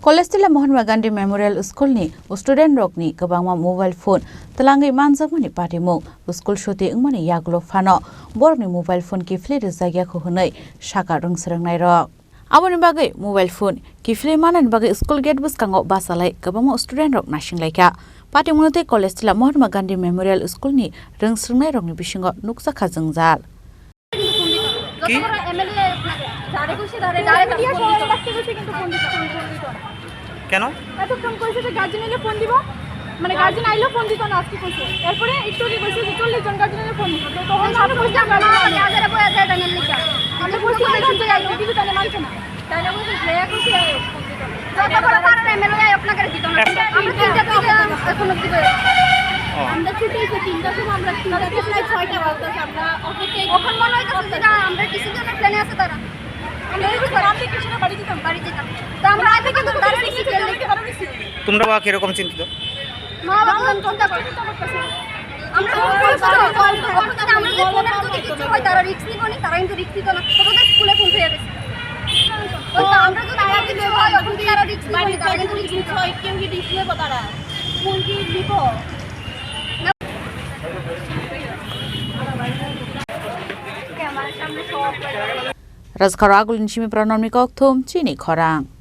College Tilla Mahatma Gandhi Memorial School ni student rok ni kabangma mobile phone talangai manjak mani patimu school shoti ingmani yaglo fano borok ni mobile phone kifli rizagya ko hunai shaka rungsrangnai rok aboni bagai mobile phone kifli manan bagai school gate buskango basalai kabangma student rok naisinglaijak patimunote College Tilla Mahatma Gandhi Memorial School ni rungsrangnai rok ni bisingo nuksa khajongjal কি কেন এত phone কইছে যে গার্জিয়ানকে phone দিব মানে guardian আইলো phone দিত না আজকে কইছে এরপরে একটু কি কইছে যে 40 জন গার্জিয়ানকে ফোন দিত তো তখন আমরা বুঝলাম না মানে আজারে বয়া যায় জানেন লিখা আমরা বলছি যে আইলো দিবি তাহলে মানছে না তাহলে বলছি লেয়া কইছে যত বড় কারণে এমএলএ আপনাকে দিত না আমরা তিনটা থেকে এখন অবধি আমরা ছুটিতে তিনটা থেকে আমরা তিনটা থেকে প্রায় 6টা বাজে আমরা অফিসে ওখান মনে হইতাছে যে আমরা কিছু জনের প্ল্যানে আছে তারা তোমরা বা কিরকম চিন্তিত Khorang Chini Khorang